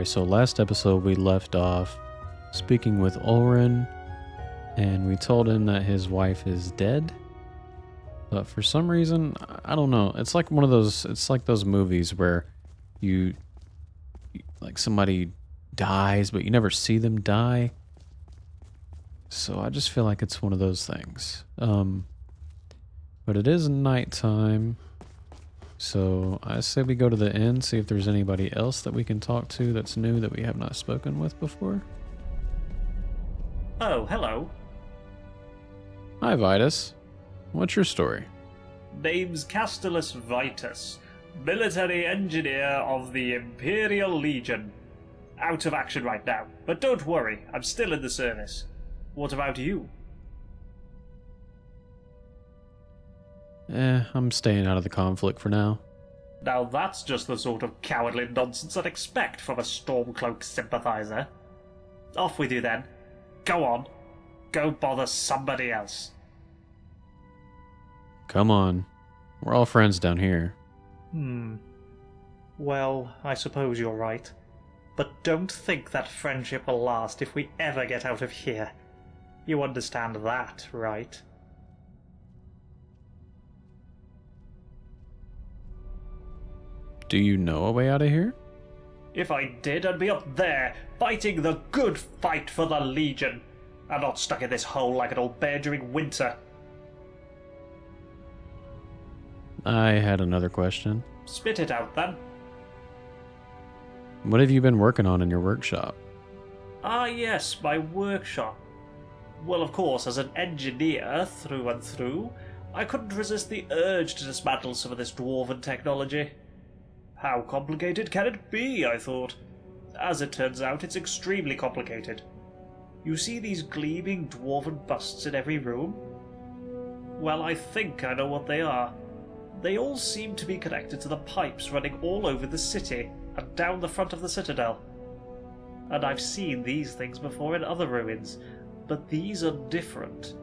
Alright, so last episode we left off speaking with Ulrin, and we told him that his wife is dead. But for some reason, I don't know. It's like one of those, it's like those movies where like somebody dies, but you never see them die. So I just feel like it's one of those things. But it is nighttime. So I say we go to the inn, see if there's anybody else that we can talk to that's new that we have not spoken with before. Oh, hello. Hi, Vitus. What's your story? Name's Castellus Vitus, military engineer of the Imperial Legion. Out of action right now, but don't worry, I'm still in the service. What about you? I'm staying out of the conflict for now. Now that's just the sort of cowardly nonsense I'd expect from a Stormcloak sympathizer. Off with you then. Go on. Go bother somebody else. Come on. We're all friends down here. Well, I suppose you're right. But don't think that friendship will last if we ever get out of here. You understand that, right? Do you know a way out of here? If I did, I'd be up there, fighting the good fight for the Legion. I'm not stuck in this hole like an old bear during winter. I had another question. Spit it out, then. What have you been working on in your workshop? Ah, yes, my workshop. Well, of course, as an engineer through and through, I couldn't resist the urge to dismantle some of this dwarven technology. How complicated can it be, I thought. As it turns out, it's extremely complicated. You see these gleaming dwarven busts in every room? Well, I think I know what they are. They all seem to be connected to the pipes running all over the city and down the front of the citadel. And I've seen these things before in other ruins, but these are different.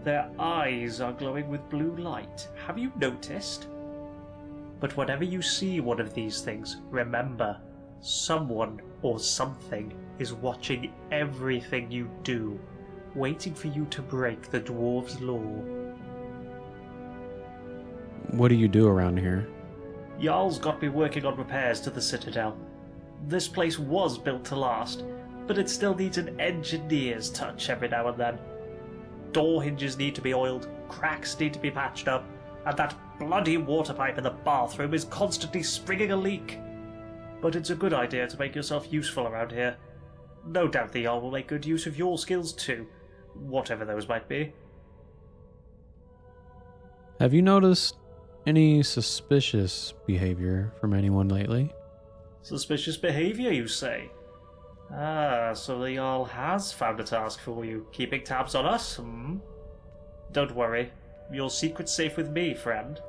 Their eyes are glowing with blue light. Have you noticed? But whenever you see one of these things, remember, someone or something is watching everything you do, waiting for you to break the dwarves' law. What do you do around here? Jarl's got me working on repairs to the citadel. This place was built to last, but it still needs an engineer's touch every now and then. Door hinges need to be oiled, cracks need to be patched up, and that bloody water pipe in the bathroom is constantly springing a leak. But it's a good idea to make yourself useful around here. No doubt the Jarl will make good use of your skills too, whatever those might be. Have you noticed any suspicious behavior from anyone lately? Suspicious behaviour, you say? Ah, so the Jarl has found a task for you, keeping tabs on us, Don't worry, your secret's safe with me, friend.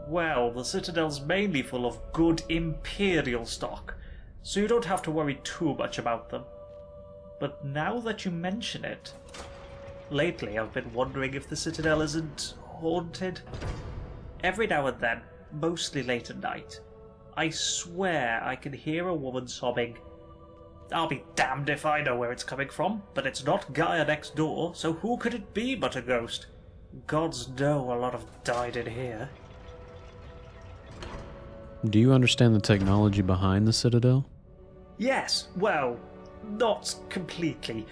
Well, the Citadel's mainly full of good Imperial stock, so you don't have to worry too much about them. But now that you mention it, lately I've been wondering if the Citadel isn't haunted. Every now and then, mostly late at night, I swear I can hear a woman sobbing. I'll be damned if I know where it's coming from, but it's not Gaia next door, so who could it be but a ghost? Gods know a lot have died in here. Do you understand the technology behind the Citadel? Yes, well, not completely.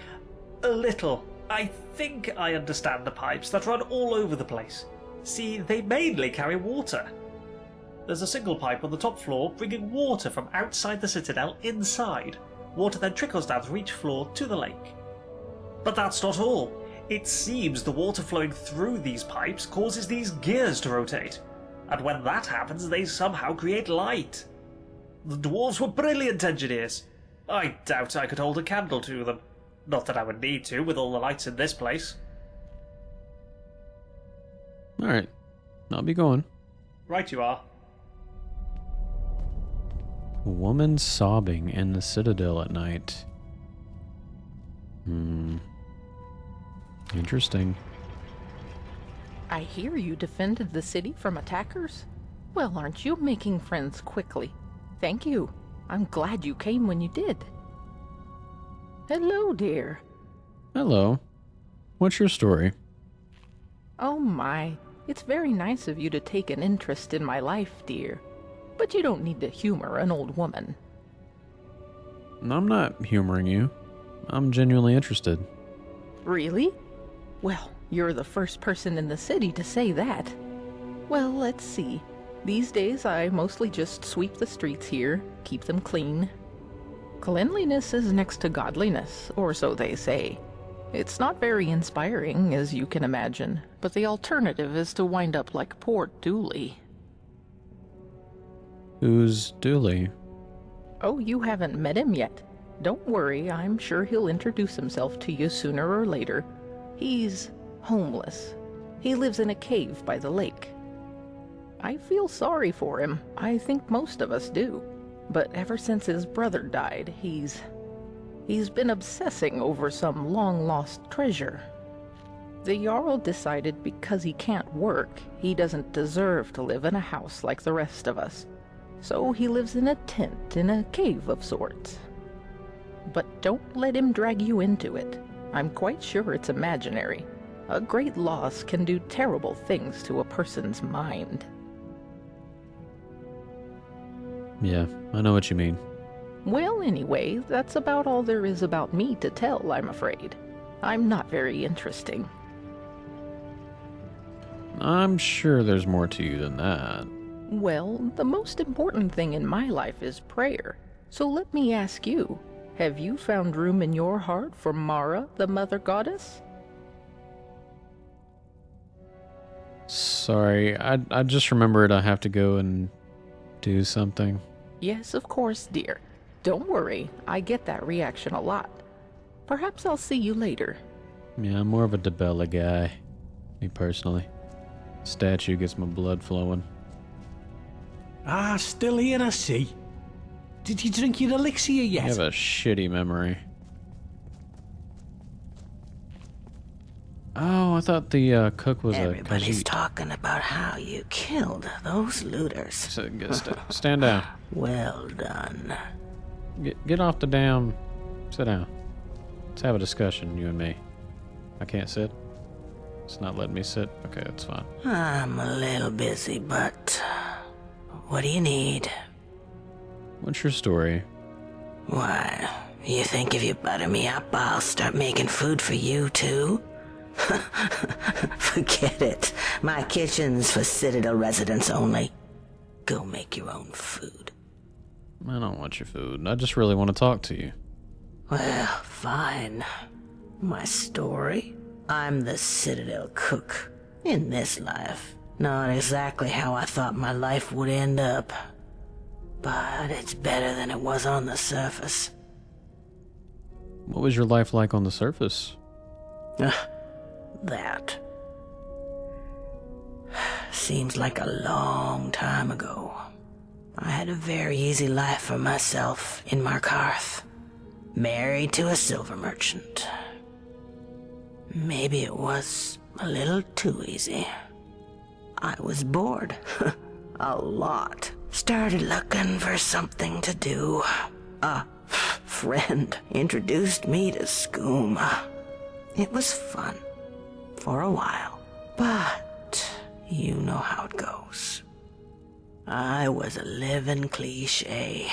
A little. I think I understand the pipes that run all over the place. See, they mainly carry water. There's a single pipe on the top floor bringing water from outside the Citadel inside. Water then trickles down from each floor to the lake. But that's not all. It seems the water flowing through these pipes causes these gears to rotate. And when that happens, they somehow create light. The dwarves were brilliant engineers. I doubt I could hold a candle to them. Not that I would need to, with all the lights in this place. Alright, I'll be going. Right you are. A woman sobbing in the Citadel at night. Interesting. I hear you defended the city from attackers. Well, aren't you making friends quickly? Thank you. I'm glad you came when you did. Hello, dear. Hello. What's your story? Oh my, it's very nice of you to take an interest in my life, dear. But you don't need to humor an old woman. I'm not humoring you. I'm genuinely interested. Really? Well, you're the first person in the city to say that. Well, let's see. These days I mostly just sweep the streets here, keep them clean. Cleanliness is next to godliness, or so they say. It's not very inspiring, as you can imagine, but the alternative is to wind up like poor Dooley. Who's Dooley? Oh, you haven't met him yet. Don't worry, I'm sure he'll introduce himself to you sooner or later. He's homeless. He lives in a cave by the lake. I feel sorry for him. I think most of us do. But ever since his brother died, he's been obsessing over some long-lost treasure. The Jarl decided because he can't work, he doesn't deserve to live in a house like the rest of us. So he lives in a tent in a cave of sorts. But don't let him drag you into it. I'm quite sure it's imaginary. A great loss can do terrible things to a person's mind. Yeah, I know what you mean. Well, anyway, that's about all there is about me to tell, I'm afraid. I'm not very interesting. I'm sure there's more to you than that. Well, the most important thing in my life is prayer. So let me ask you, have you found room in your heart for Mara, the mother goddess? Sorry, I just remembered I have to go and do something. Yes, of course, dear. Don't worry, I get that reaction a lot. Perhaps I'll see you later. Yeah, I'm more of a Debella guy. Me personally. Statue gets my blood flowing. Ah, still here, I see. Did you drink your elixir You yet? have a shitty memory. Oh, I thought the cook was Everybody's a Khajiit. talking about how you killed those looters. Stand down. Well done. Get off the damn... Sit down. Let's have a discussion, you and me. I can't sit? It's not letting me sit? Okay, that's fine. I'm a little busy, but what do you need? What's your story? Why, you think if you butter me up, I'll start making food for you too? Forget it. My kitchen's for Citadel residents only. Go make your own food. I don't want your food. I just really want to talk to you. Well, fine. My story? I'm the Citadel cook. In this life. Not exactly how I thought my life would end up. But it's better than it was on the surface. What was your life like on the surface? That. Seems like a long time ago. I had a very easy life for myself in Markarth. Married to a silver merchant. Maybe it was a little too easy. I was bored. A lot. Started looking for something to do. A friend introduced me to skooma. It was fun. For a while. But you know how it goes. I was a living cliche.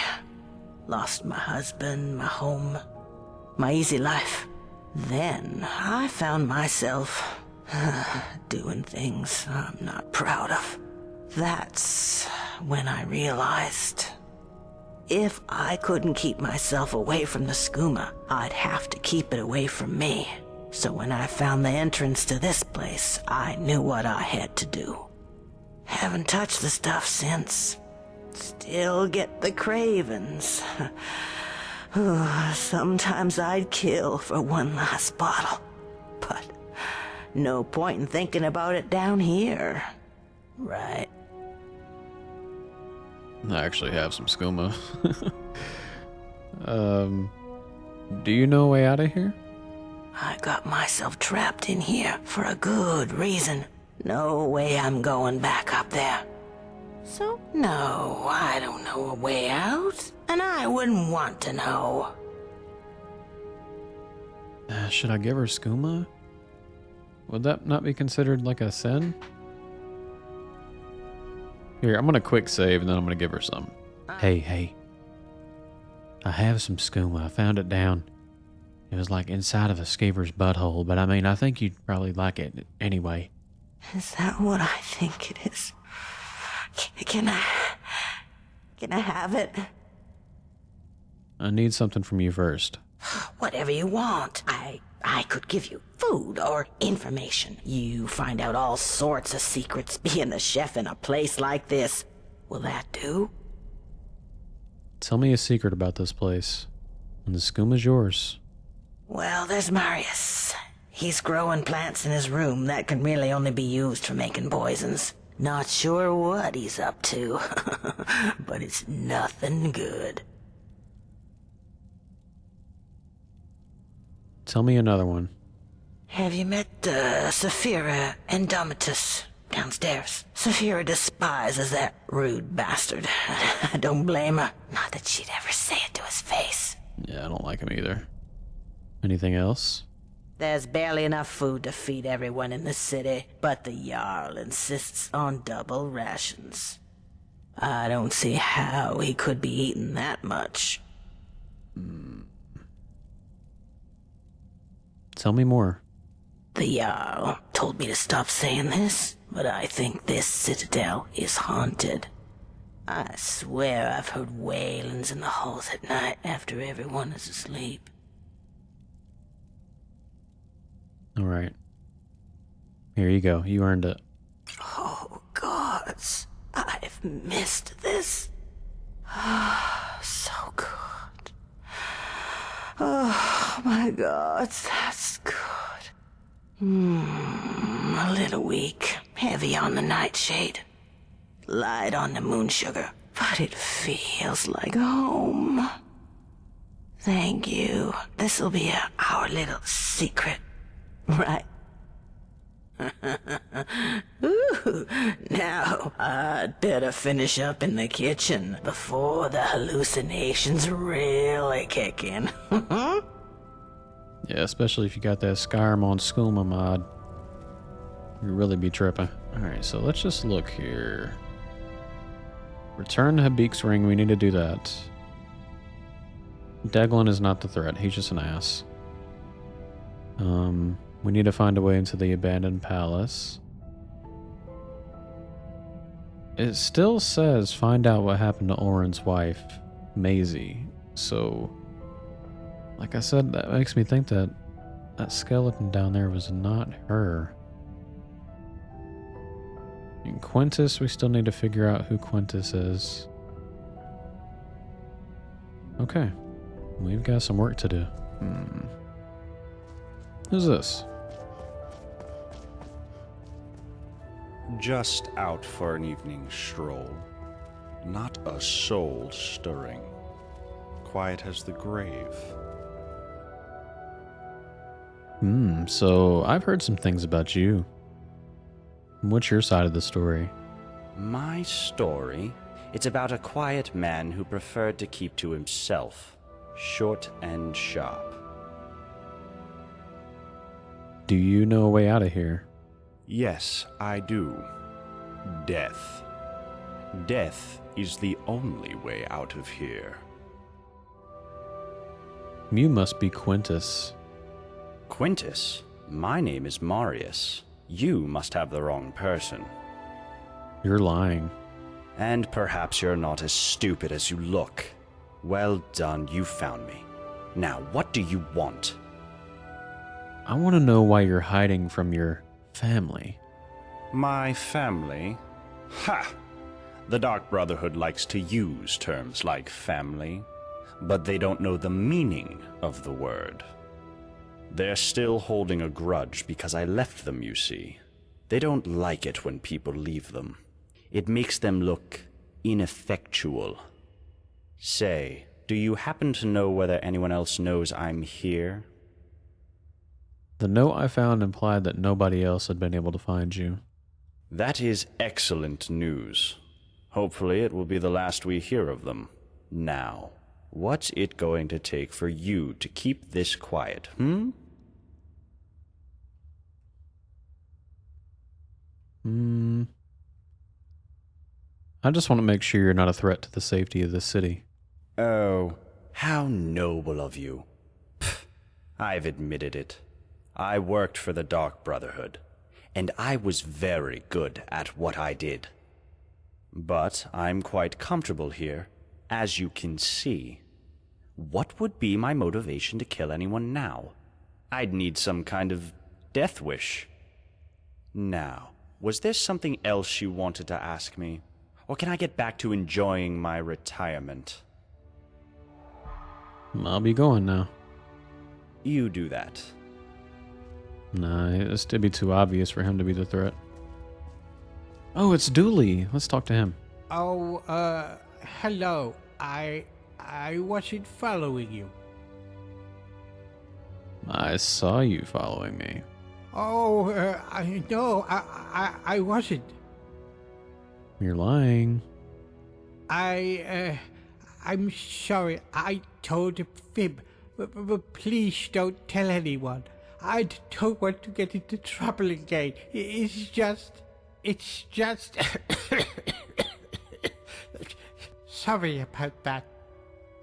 Lost my husband, my home, my easy life. Then I found myself doing things I'm not proud of. That's when I realized if I couldn't keep myself away from the skooma, I'd have to keep it away from me. So when I found the entrance to this place, I knew what I had to do. Haven't touched the stuff since. Still get the cravings. Sometimes I'd kill for one last bottle. But no point in thinking about it down here. Right? I actually have some skooma. Do you know a way out of here? I got myself trapped in here for a good reason. No way I'm going back up there. So, no, I don't know a way out, and I wouldn't want to know. Should I give her skooma? Would that not be considered like a sin? Here, I'm gonna quick save and then I'm gonna give her some. Hey. I have some skooma. I found it down. It was like inside of a skeever's butthole, but I mean, I think you'd probably like it anyway. Is that what I think it is? Can I have it? I need something from you first. Whatever you want. I could give you food or information. You find out all sorts of secrets being the chef in a place like this. Will that do? Tell me a secret about this place, and the skooma's yours. Well, there's Marius. He's growing plants in his room that can really only be used for making poisons. Not sure what he's up to, but it's nothing good. Tell me another one. Have you met Saphira Indomitus downstairs? Saphira despises that rude bastard. I don't blame her. Not that she'd ever say it to his face. Yeah, I don't like him either. Anything else? There's barely enough food to feed everyone in the city, but the Jarl insists on double rations. I don't see how he could be eating that much. Tell me more. The Jarl told me to stop saying this, but I think this citadel is haunted. I swear I've heard wailings in the halls at night after everyone is asleep. All right. Here you go. You earned it. Oh, gods. I've missed this. So good. Oh, my God, that's good. A little weak, heavy on the nightshade, light on the moon sugar, but it feels like home. Thank you. This'll be our little secret, right? Ooh, now I'd better finish up in the kitchen before the hallucinations really kick in. Yeah, especially if you got that Skyrim on skooma mod. You'd really be tripping. Alright, so let's just look here. Return Habik's ring, we need to do that. Deglin is not the threat, he's just an ass. We need to find a way into the abandoned palace. It still says find out what happened to Oren's wife, Maisie. So, like I said, that makes me think that that skeleton down there was not her. And Quintus, we still need to figure out who Quintus is. Okay. We've got some work to do. Who's this? Just out for an evening stroll. Not a soul stirring. Quiet as the grave. So I've heard some things about you. What's your side of the story? My story? It's about a quiet man who preferred to keep to himself. Short and sharp. Do you know a way out of here? Yes, I do. Death. Death is the only way out of here. You must be Quintus. Quintus? My name is Marius. You must have the wrong person. You're lying. And perhaps you're not as stupid as you look. Well done, you found me. Now, what do you want? I want to know why you're hiding from your family. My family? Ha! The Dark Brotherhood likes to use terms like family, but they don't know the meaning of the word. They're still holding a grudge because I left them, you see. They don't like it when people leave them. It makes them look ineffectual. Say, do you happen to know whether anyone else knows I'm here? The note I found implied that nobody else had been able to find you. That is excellent news. Hopefully it will be the last we hear of them. Now, what's it going to take for you to keep this quiet, I just want to make sure you're not a threat to the safety of the city. Oh, how noble of you. Pfft, I've admitted it. I worked for the Dark Brotherhood, and I was very good at what I did. But I'm quite comfortable here, as you can see. What would be my motivation to kill anyone now? I'd need some kind of death wish. Now, was there something else you wanted to ask me? Or can I get back to enjoying my retirement? I'll be going now. You do that. Nah, it'd be too obvious for him to be the threat. Oh, it's Dooley. Let's talk to him. Oh, hello. I wasn't following you. I saw you following me. Oh, I wasn't. You're lying. I'm sorry. I told a fib. But please don't tell anyone. I don't want to get into trouble again. It's just... Sorry about that.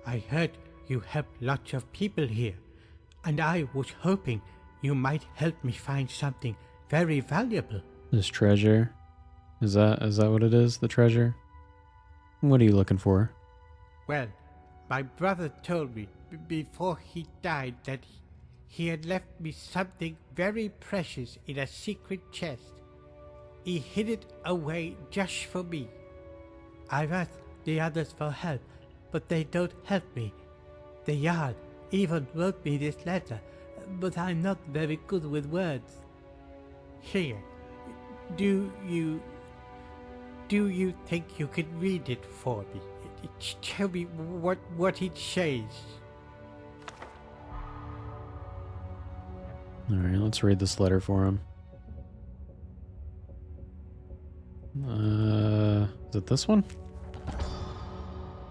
I heard you help lots of people here, and I was hoping you might help me find something very valuable. This treasure? Is that what it is, the treasure? What are you looking for? Well, my brother told me before he died that he had left me something very precious in a secret chest. He hid it away just for me. I've asked the others for help, but they don't help me. The Jarl even wrote me this letter, but I'm not very good with words. Here, do you think you could read it for me? Tell me what it says. Alright, let's read this letter for him. Is it this one?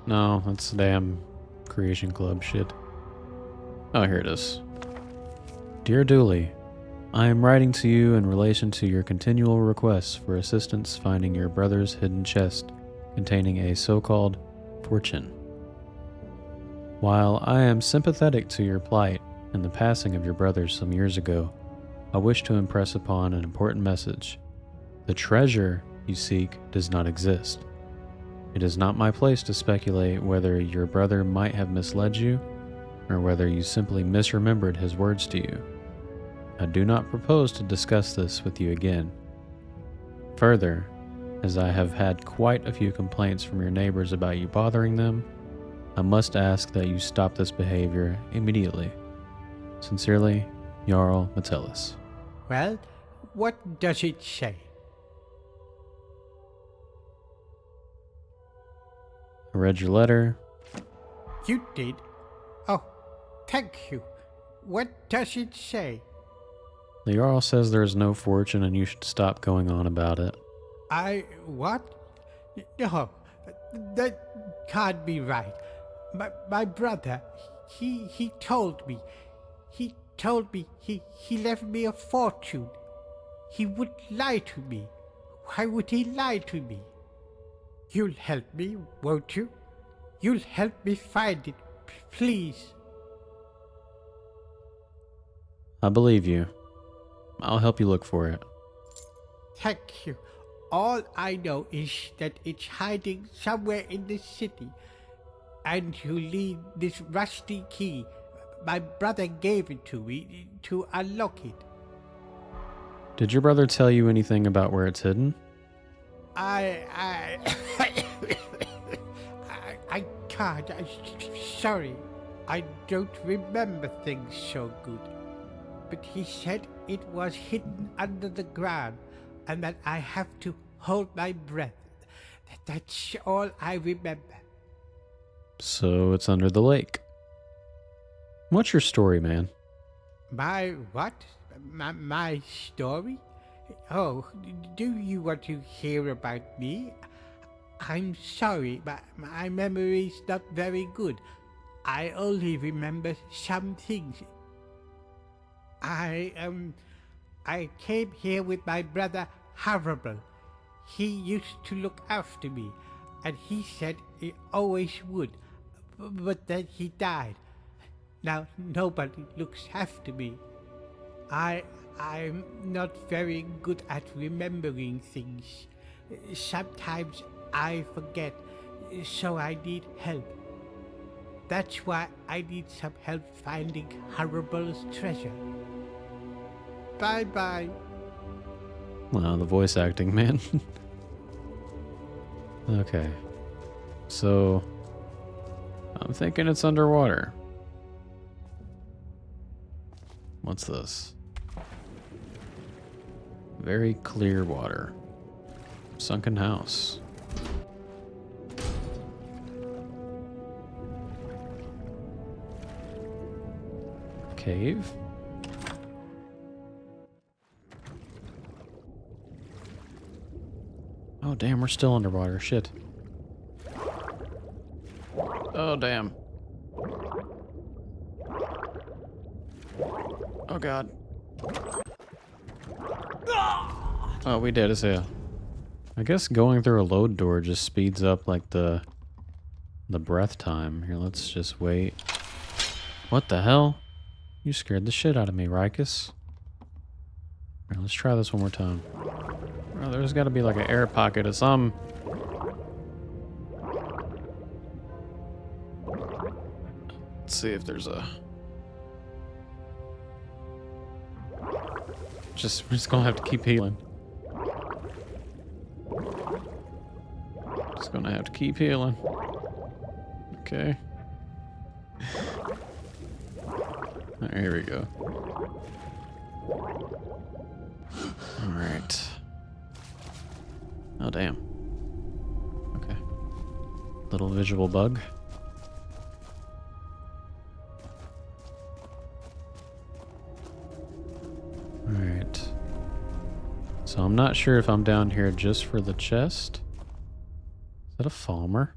No, that's the damn Creation Club shit. Oh, here it is. Dear Dooley, I am writing to you in relation to your continual requests for assistance finding your brother's hidden chest containing a so-called fortune. While I am sympathetic to your plight and the passing of your brother some years ago, I wish to impress upon an important message. The treasure you seek does not exist. It is not my place to speculate whether your brother might have misled you, or whether you simply misremembered his words to you. I do not propose to discuss this with you again. Further, as I have had quite a few complaints from your neighbors about you bothering them, I must ask that you stop this behavior immediately. Sincerely, Jarl Metellus. Well, what does it say? I read your letter. You did? Oh, thank you. What does it say? The Jarl says there is no fortune and you should stop going on about it. What? No, that can't be right. My brother, he told me. He told me he left me a fortune. He would lie to me. Why would he lie to me? You'll help me, won't you? You'll help me find it, please. I believe you. I'll help you look for it. Thank you. All I know is that it's hiding somewhere in the city. And you need this rusty key. My brother gave it to me to unlock it. Did your brother tell you anything about where it's hidden? I can't. Sorry. I don't remember things so good. But he said it was hidden under the ground and that I have to hold my breath. That's all I remember. So it's under the lake. What's your story, man? My what? My story? Oh, do you want to hear about me? I'm sorry, but my memory's not very good. I only remember some things. I came here with my brother Horrible. He used to look after me, and he said he always would, but then he died. Now nobody looks after me. I'm not very good at remembering things. Sometimes I forget, so I need help. That's why I need some help finding Horrible's treasure. Bye-bye. Wow, the voice acting, man. Okay. So, I'm thinking it's underwater. What's this? Very clear water. Sunken house. Cave? Oh damn, we're still underwater. Shit. Oh damn. Oh god. Oh, we dead as hell. I guess going through a load door just speeds up like the breath time. Here, let's just wait. What the hell? You scared the shit out of me, Rikus. Here, let's try this one more time. Oh, there's got to be like an air pocket or something. Let's see if there's a... we're just gonna have to keep healing. Just gonna have to keep healing. Okay. Alright, here we go. Alright. Oh, damn. Okay. Little visual bug. Alright. So I'm not sure if I'm down here just for the chest. Is that a Falmer?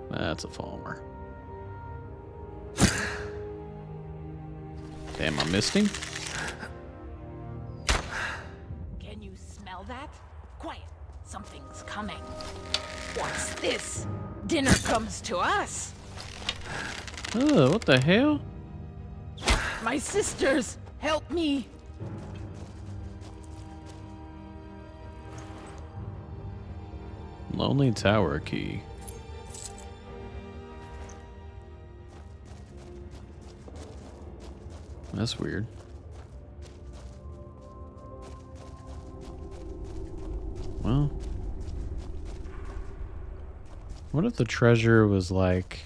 That's a Falmer. Damn, I'm misting? Can you smell that? Quiet. Something's coming. What's this? Dinner comes to us. Oh, what the hell? My sisters, help me. Lonely Tower key. That's weird. Well, what if the treasure was like...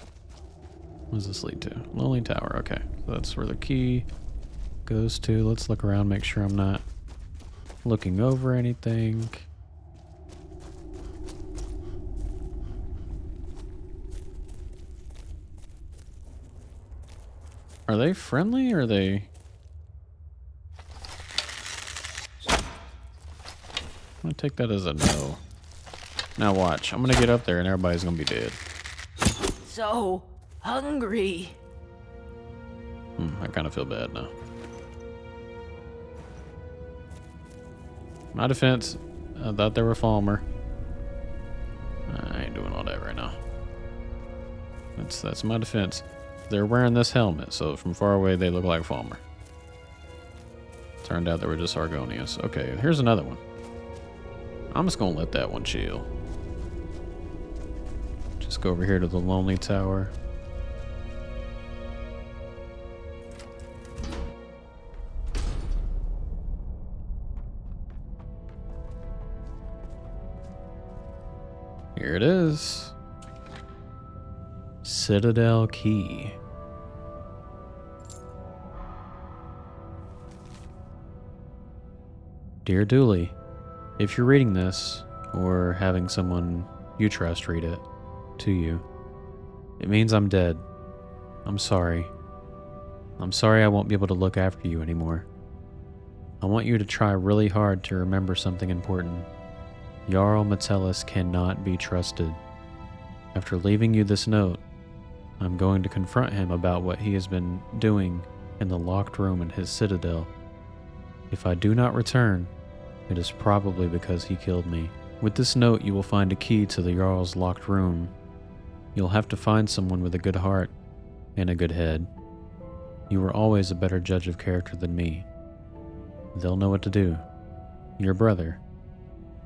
what does this lead to? Lonely Tower, okay. So that's where the key goes to. Let's look around, make sure I'm not looking over anything. Are they friendly or are they... I'm gonna take that as a no. Now watch, I'm gonna get up there and everybody's gonna be dead. So hungry. I kind of feel bad now. My defense, I thought they were Falmer. I ain't doing all that right now. That's my defense. They're wearing this helmet, so from far away they look like Falmer. Turned out they were just Argonius. Okay, here's another one. I'm just gonna let that one chill. Just go over here to the Lonely Tower. Here it is. Citadel Key. Dear Dooley, if you're reading this, or having someone you trust read it to you, it means I'm dead. I'm sorry. I'm sorry I won't be able to look after you anymore. I want you to try really hard to remember something important. Jarl Metellus cannot be trusted. After leaving you this note, I'm going to confront him about what he has been doing in the locked room in his citadel. If I do not return, it is probably because he killed me. With this note, you will find a key to the Jarl's locked room. You'll have to find someone with a good heart and a good head. You were always a better judge of character than me. They'll know what to do. Your brother,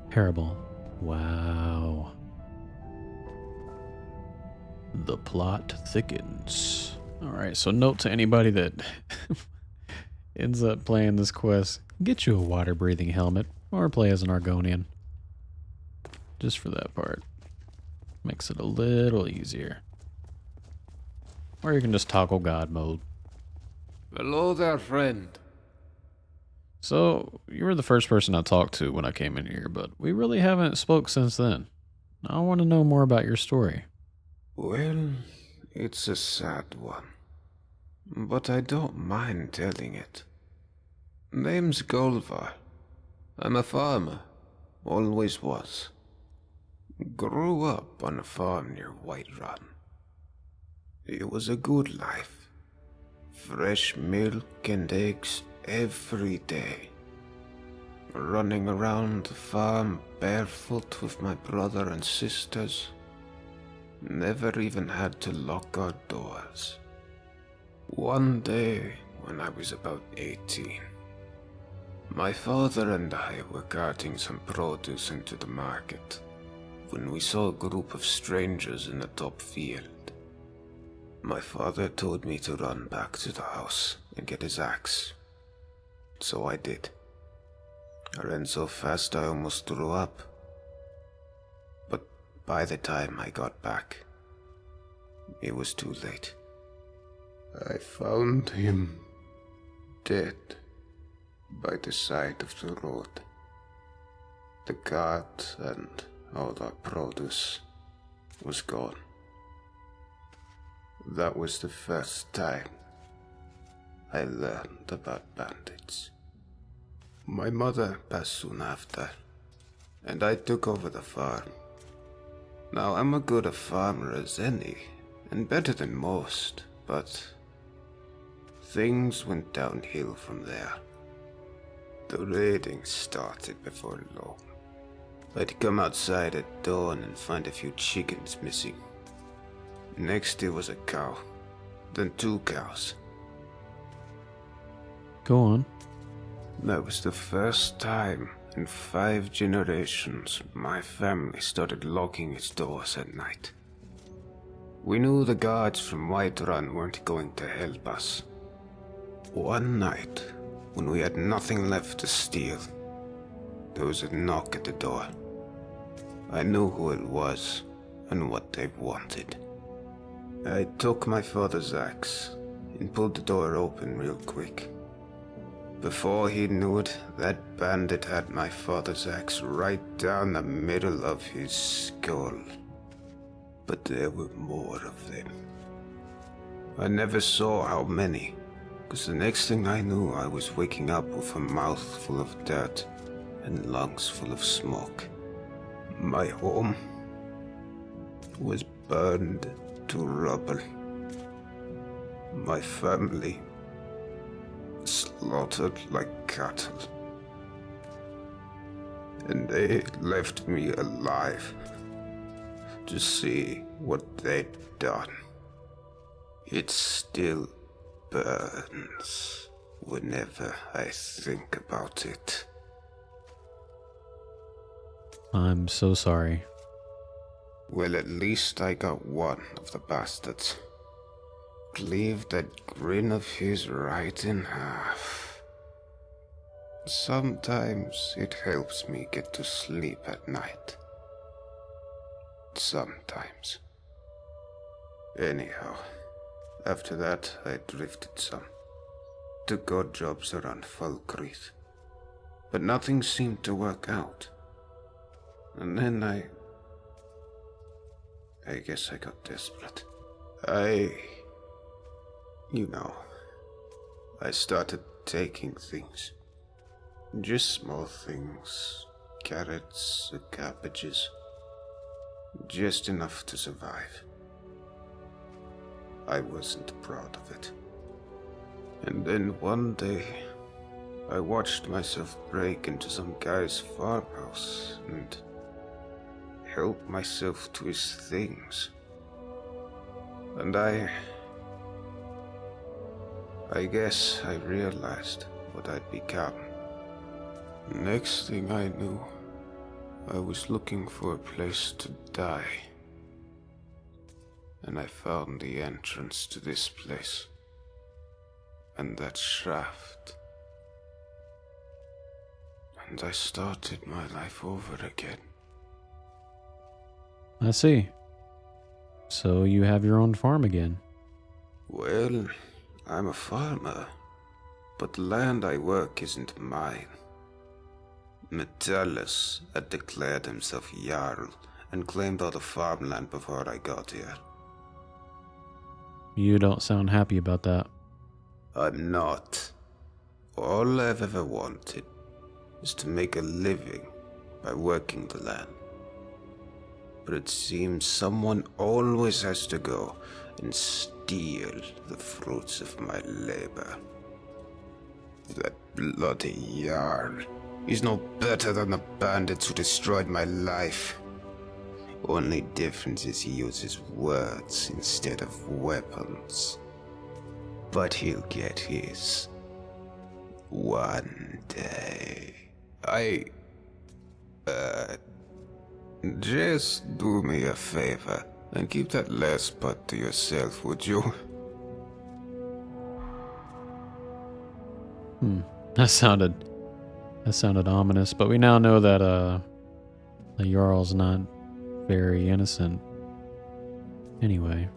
Parable. Wow. The plot thickens. Alright, so note to anybody that ends up playing this quest, get you a water-breathing helmet, or play as an Argonian. Just for that part. Makes it a little easier. Or you can just toggle God mode. Hello there, friend. So, you were the first person I talked to when I came in here, but we really haven't spoke since then. I want to know more about your story. Well, it's a sad one. But I don't mind telling it. Name's Golvar. I'm a farmer. Always was. Grew up on a farm near Whiterun. It was a good life. Fresh milk and eggs every day. Running around the farm barefoot with my brother and sisters. Never even had to lock our doors. One day, when I was about 18, my father and I were carting some produce into the market when we saw a group of strangers in the top field. My father told me to run back to the house and get his axe. So I did. I ran so fast I almost threw up. But by the time I got back, it was too late. I found him dead by the side of the road. The cart and all our produce was gone. That was the first time I learned about bandits. My mother passed soon after, and I took over the farm. Now I'm as good a farmer as any, and better than most, but things went downhill from there. The raiding started before long. I'd come outside at dawn and find a few chickens missing. Next it was a cow, then 2 cows. Go on. That was the first time in 5 generations my family started locking its doors at night. We knew the guards from Whiterun weren't going to help us. One night, when we had nothing left to steal, there was a knock at the door. I knew who it was and what they wanted. I took my father's axe and pulled the door open real quick. Before he knew it, that bandit had my father's axe right down the middle of his skull. But there were more of them. I never saw how many, because the next thing I knew I was waking up with a mouth full of dirt and lungs full of smoke. My home was burned to rubble. My family slaughtered like cattle. And they left me alive to see what they'd done. It still burns whenever I think about it. I'm so sorry. Well, at least I got one of the bastards. Cleaved that grin of his right in half. Sometimes it helps me get to sleep at night. Sometimes. Anyhow, after that I drifted some. Took odd jobs around Falkreath. But nothing seemed to work out. And then I guess I got desperate. You know, I started taking things. Just small things. Carrots, cabbages. Just enough to survive. I wasn't proud of it. And then one day, I watched myself break into some guy's farmhouse and help myself to his things. And I guess I realized what I'd become. Next thing I knew, I was looking for a place to die. And I found the entrance to this place. And that shaft. And I started my life over again. I see. So you have your own farm again. Well, I'm a farmer, but the land I work isn't mine. Metellus had declared himself Jarl and claimed all the farmland before I got here. You don't sound happy about that. I'm not. All I've ever wanted is to make a living by working the land. But it seems someone always has to go and steal the fruits of my labor. That bloody Jarl. He's no better than the bandits who destroyed my life. Only difference is he uses words instead of weapons. But he'll get his. One day. Just do me a favor and keep that last part to yourself, would you? That sounded ominous, but we now know that the Jarl's not very innocent. Anyway,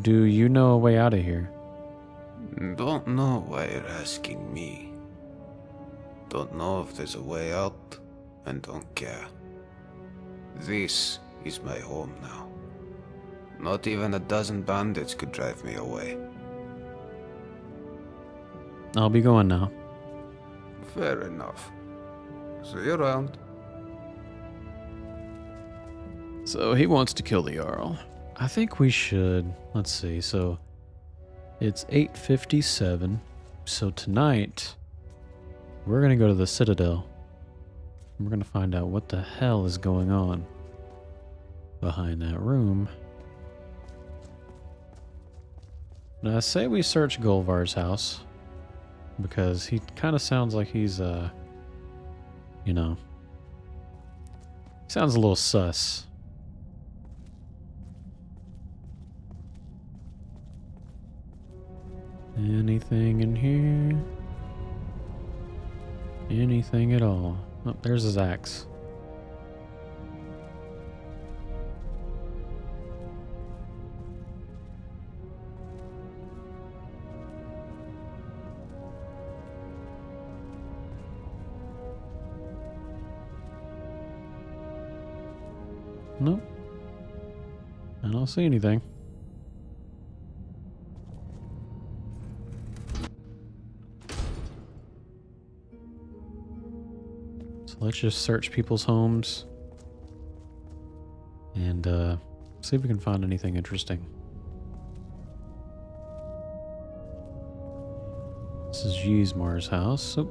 do you know a way out of here? Don't know why you're asking me. Don't know if there's a way out, and don't care. This is my home now. Not even a dozen bandits could drive me away. I'll be going now. Fair enough. See you around. So he wants to kill the Jarl. I think we should. Let's see. So it's 8:57. So tonight we're gonna go to the Citadel. We're gonna find out what the hell is going on behind that room. Now I say we search Golvar's house because he kind of sounds like he's you know, sounds a little sus. Anything in here? Anything at all? Oh, there's his axe. Nope. I don't see anything. Let's just search people's homes and see if we can find anything interesting. This is Yzmar's house. Oh.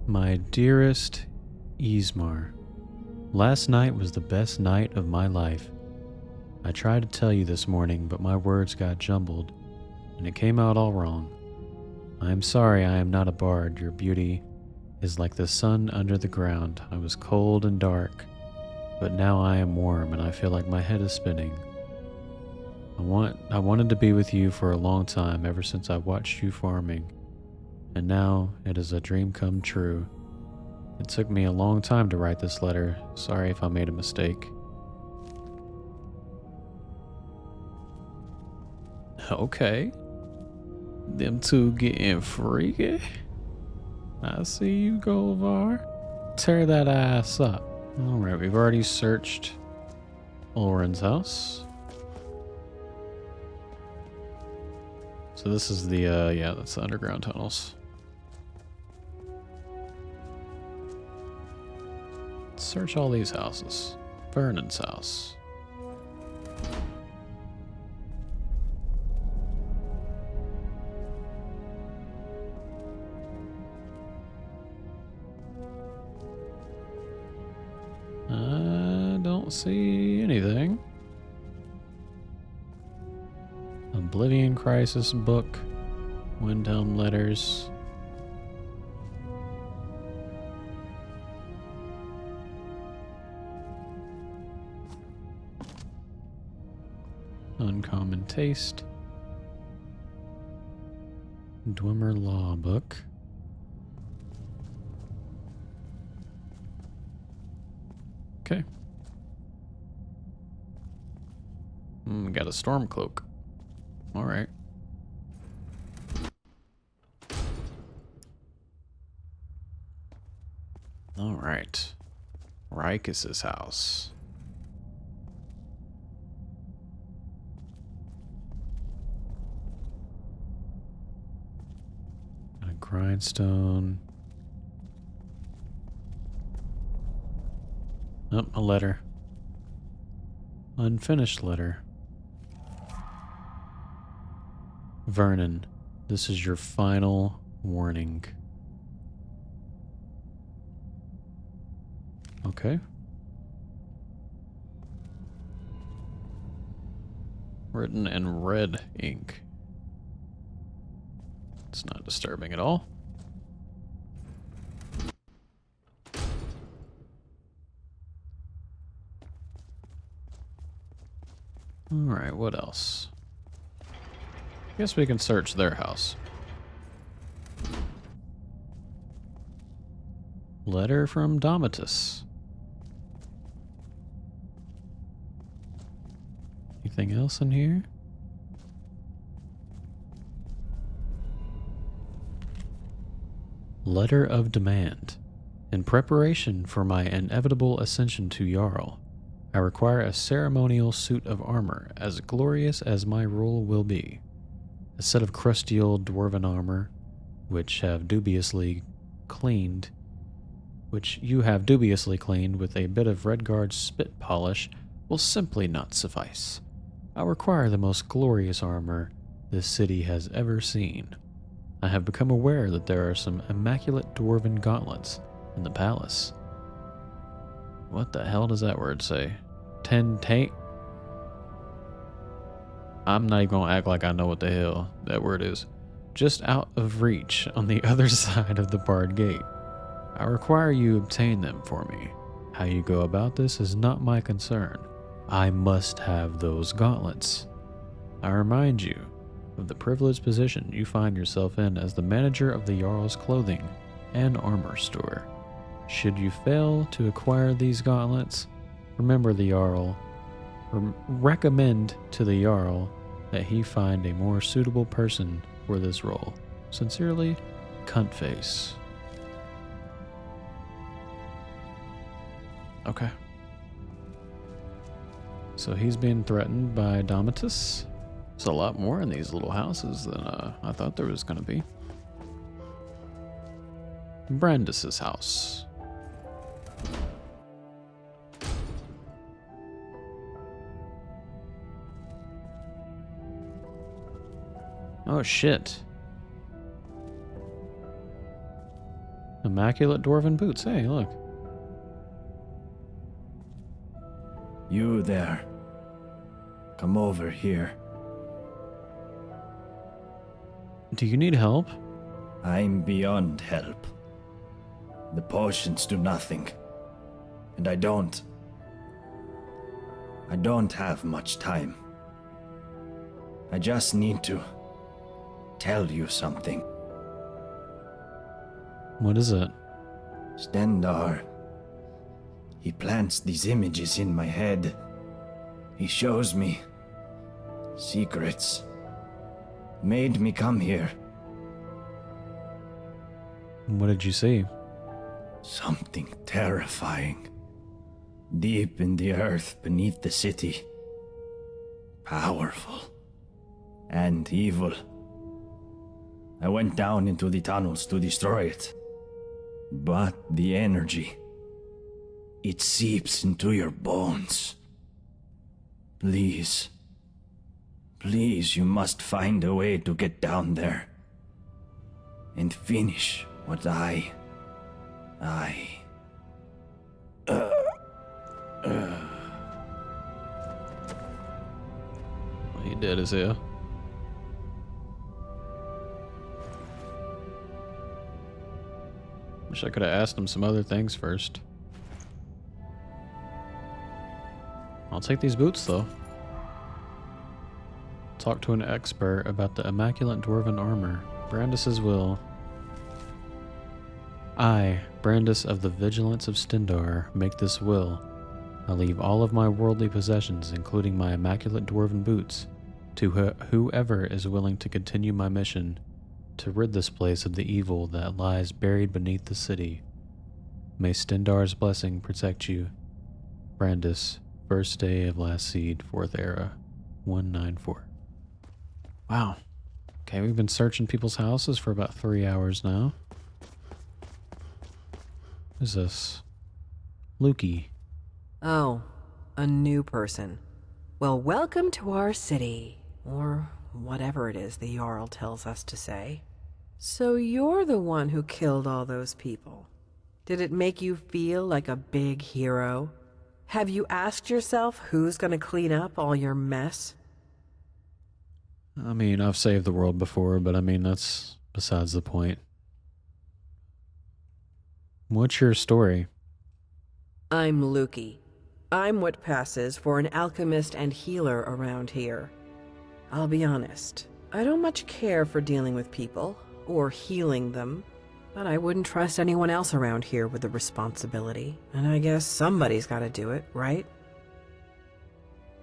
My dearest Yzmar, last night was the best night of my life. I tried to tell you this morning, but my words got jumbled, and it came out all wrong. I am sorry I am not a bard. Your beauty is like the sun under the ground. I was cold and dark, but now I am warm and I feel like my head is spinning. I wanted to be with you for a long time, ever since I watched you farming, and now it is a dream come true. It took me a long time to write this letter. Sorry if I made a mistake. Okay. Them two getting freaky. I see you, Golvar. Tear that ass up. Alright, we've already searched Ulrin's house. So this is the, yeah, that's the underground tunnels. Search all these houses. Vernon's house. I don't see anything. Oblivion Crisis book. Windhelm letters. Uncommon Taste. Dwemer Law book. Okay. Got a storm cloak. All right. All right. Rikus's house. Got a grindstone. Oh, a letter. Unfinished letter. Vernon, this is your final warning. Okay. Written in red ink. It's not disturbing at all. Alright, what else? Guess we can search their house. Letter from Domitus. Anything else in here? Letter of demand. In preparation for my inevitable ascension to Jarl, I require a ceremonial suit of armor as glorious as my rule will be. A set of crusty old dwarven armor, which you have dubiously cleaned with a bit of Redguard spit polish, will simply not suffice. I require the most glorious armor this city has ever seen. I have become aware that there are some immaculate dwarven gauntlets in the palace. What the hell does that word say? Tentate? I'm not even gonna act like I know what the hell that word is. Just out of reach on the other side of the barred gate. I require you obtain them for me. How you go about this is not my concern. I must have those gauntlets. I remind you of the privileged position you find yourself in as the manager of the Jarl's clothing and armor store. Should you fail to acquire these gauntlets, remember the Jarl. Recommend to the Jarl that he find a more suitable person for this role. Sincerely, Cuntface. Okay. So he's being threatened by Domitus. There's a lot more in these little houses than I thought there was going to be. Brandis's house. Oh shit. Immaculate dwarven boots. Hey, look. You there. Come over here. Do you need help? I'm beyond help. The potions do nothing. And I don't have much time. I just need to tell you something. What is it? Stendar. He plants these images in my head. He shows me secrets. Made me come here. What did you see? Something terrifying. Deep in the earth beneath the city. Powerful. And evil. I went down into the tunnels to destroy it. But the energy, it seeps into your bones. Please, please, you must find a way to get down there and finish what He did, is it? Wish I could have asked him some other things first. I'll take these boots, though. Talk to an expert about the immaculate dwarven armor. Brandis's will. I, Brandis of the Vigilance of Stendar, make this will. I leave all of my worldly possessions, including my immaculate dwarven boots, to whoever is willing to continue my mission to rid this place of the evil that lies buried beneath the city. May Stendar's blessing protect you. Brandis, first day of last seed, 4th era, 194. Wow. Okay, we've been searching people's houses for about 3 hours now. Who's this? Lukey. Oh, a new person. Well, welcome to our city. Or whatever it is the Jarl tells us to say. So you're the one who killed all those people. Did it make you feel like a big hero? Have you asked yourself who's gonna clean up all your mess? I mean, I've saved the world before, but I mean, that's besides the point. What's your story? I'm Lukey. I'm what passes for an alchemist and healer around here. I'll be honest, I don't much care for dealing with people, or healing them, but I wouldn't trust anyone else around here with the responsibility, and I guess somebody's gotta do it, right?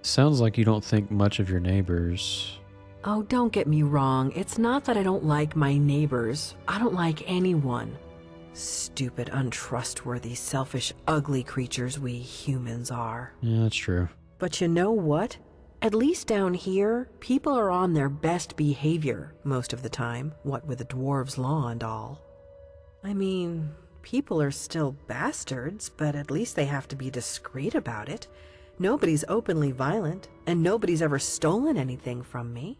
Sounds like you don't think much of your neighbors. Oh, don't get me wrong, it's not that I don't like my neighbors. I don't like anyone. Stupid, untrustworthy, selfish, ugly creatures we humans are. Yeah, that's true. But you know what? At least down here, people are on their best behavior most of the time, what with the dwarves' law and all. I mean, people are still bastards, but at least they have to be discreet about it. Nobody's openly violent, and nobody's ever stolen anything from me.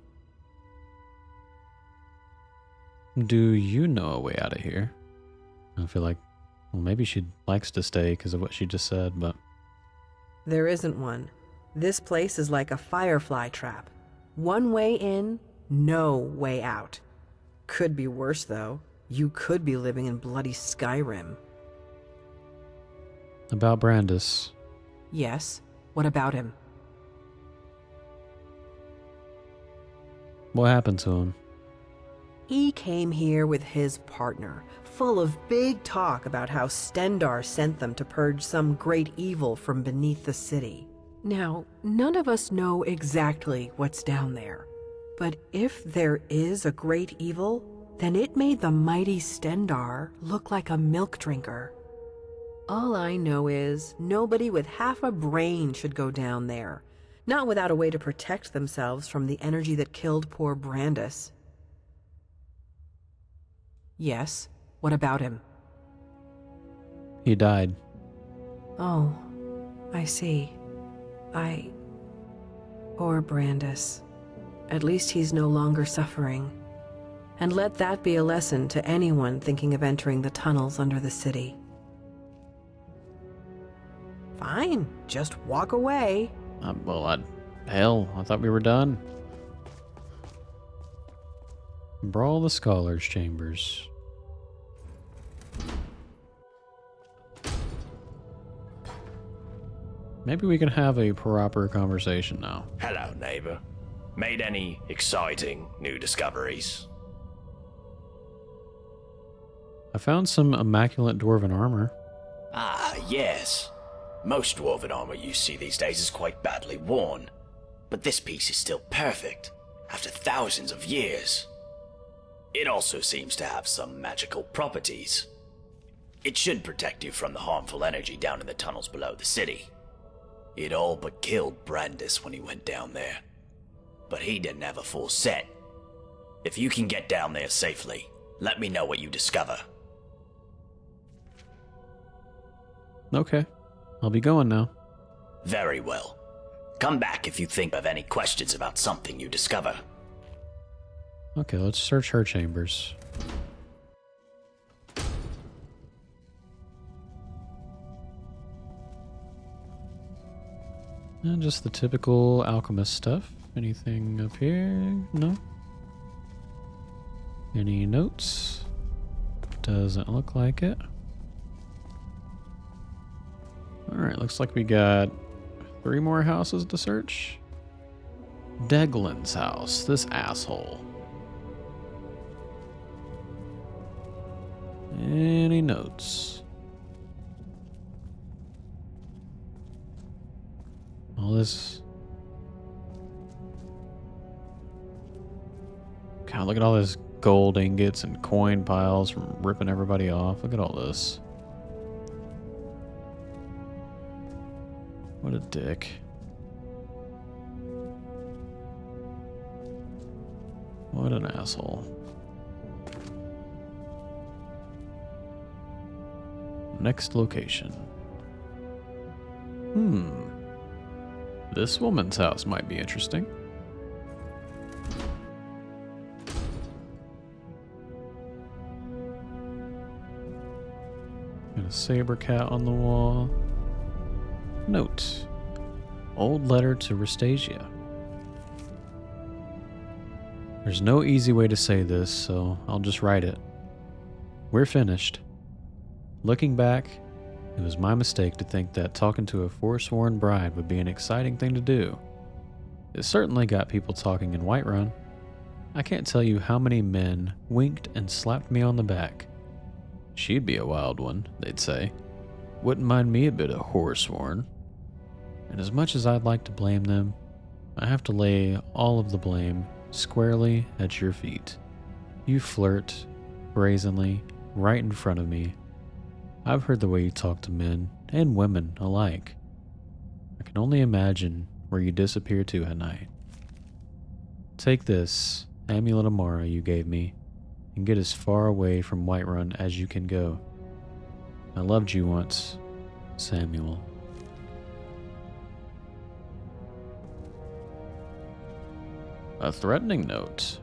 Do you know a way out of here? I feel like, well, maybe she likes to stay because of what she just said, but... There isn't one. This place is like a firefly trap. One way in, no way out. Could be worse, though. You could be living in bloody Skyrim. About Brandis. Yes. What about him? What happened to him? He came here with his partner, full of big talk about how Stendar sent them to purge some great evil from beneath the city. Now, none of us know exactly what's down there, but if there is a great evil, then it made the mighty Stendar look like a milk drinker. All I know is nobody with half a brain should go down there, not without a way to protect themselves from the energy that killed poor Brandis. Yes, what about him? He died. Oh, I see. Poor Brandis. At least he's no longer suffering. And let that be a lesson to anyone thinking of entering the tunnels under the city. Fine, just walk away. Hell, I thought we were done. Brawl the Scholars' Chambers. Maybe we can have a proper conversation now. Hello, neighbor. Made any exciting new discoveries? I found some immaculate dwarven armor. Ah, yes. Most dwarven armor you see these days is quite badly worn. But this piece is still perfect, after thousands of years. It also seems to have some magical properties. It should protect you from the harmful energy down in the tunnels below the city. It all but killed Brandis when he went down there. But he didn't have a full set. If you can get down there safely, let me know what you discover. Okay. I'll be going now. Very well. Come back if you think of any questions about something you discover. Okay, let's search her chambers. And just the typical alchemist stuff. Anything up here? No? Any notes? Doesn't look like it. Alright, looks like we got 3 more houses to search. Deglin's house, this asshole. Any notes? All this. God, look at all this gold ingots and coin piles from ripping everybody off. Look at all this. What a dick. What an asshole. Next location. This woman's house might be interesting. Got a saber cat on the wall. Note. Old letter to Rastasia. There's no easy way to say this, so I'll just write it. We're finished. Looking back, it was my mistake to think that talking to a forsworn bride would be an exciting thing to do. It certainly got people talking in Whiterun. I can't tell you how many men winked and slapped me on the back. She'd be a wild one, they'd say. Wouldn't mind me a bit of forsworn. And as much as I'd like to blame them, I have to lay all of the blame squarely at your feet. You flirt, brazenly, right in front of me. I've heard the way you talk to men and women alike. I can only imagine where you disappear to at night. Take this amulet of Mara you gave me and get as far away from Whiterun as you can go. I loved you once, Samuel. A threatening note.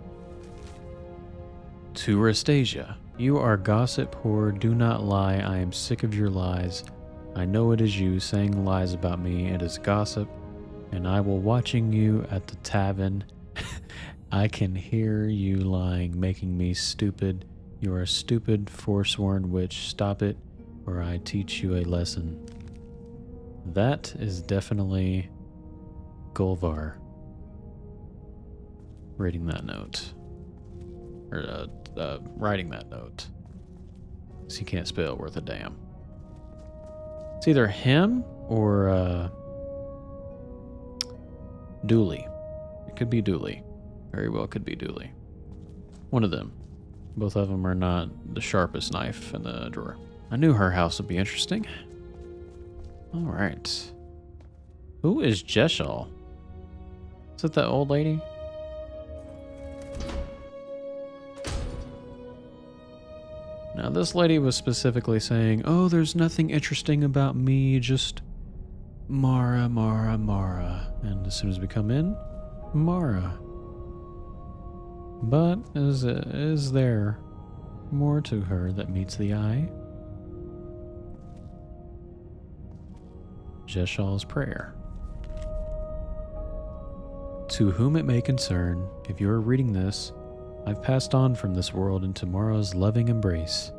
To Rastasia. You are gossip whore, do not lie, I am sick of your lies. I know it is you saying lies about me, it is gossip, and I will watching you at the tavern. I can hear you lying, making me stupid. You are a stupid, forsworn witch, stop it, or I teach you a lesson. That is definitely Golvar. Reading that note. Or, writing that note. Because he can't spell worth a damn. It's either him or, Dooley. It could be Dooley. Very well could be Dooley. One of them. Both of them are not the sharpest knife in the drawer. I knew her house would be interesting. Alright. Who is Jeshal? Is it that old lady? Now, this lady was specifically saying, oh, there's nothing interesting about me, just Mara, Mara, Mara. And as soon as we come in, Mara. But is there more to her that meets the eye? Jeshal's prayer. To whom it may concern, if you are reading this, I've passed on from this world into Mara's loving embrace.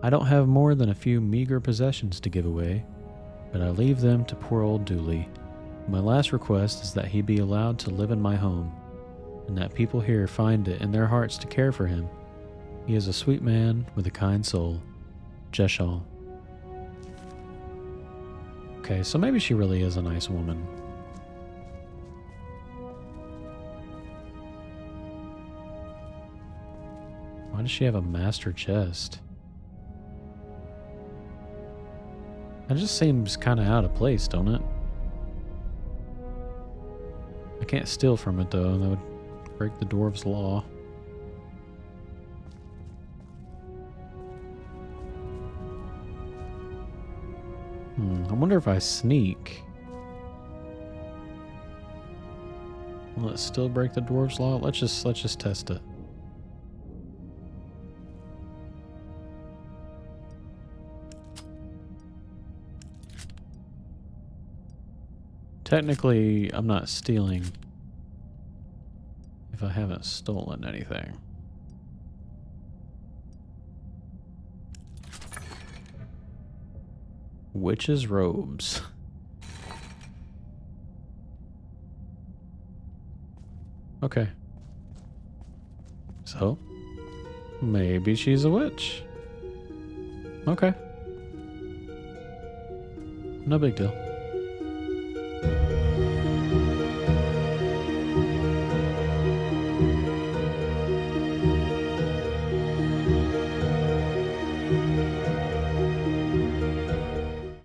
I don't have more than a few meager possessions to give away, but I leave them to poor old Dooley. My last request is that he be allowed to live in my home, and that people here find it in their hearts to care for him. He is a sweet man with a kind soul. Jeshal. Okay, so maybe she really is a nice woman. Why does she have a master chest? That just seems kind of out of place, don't it? I can't steal from it though, that would break the dwarves' law. I wonder if I sneak. Will it still break the dwarves' law? Let's just test it. Technically, I'm not stealing if I haven't stolen anything. Witch's robes. Okay. So, maybe she's a witch. Okay. No big deal.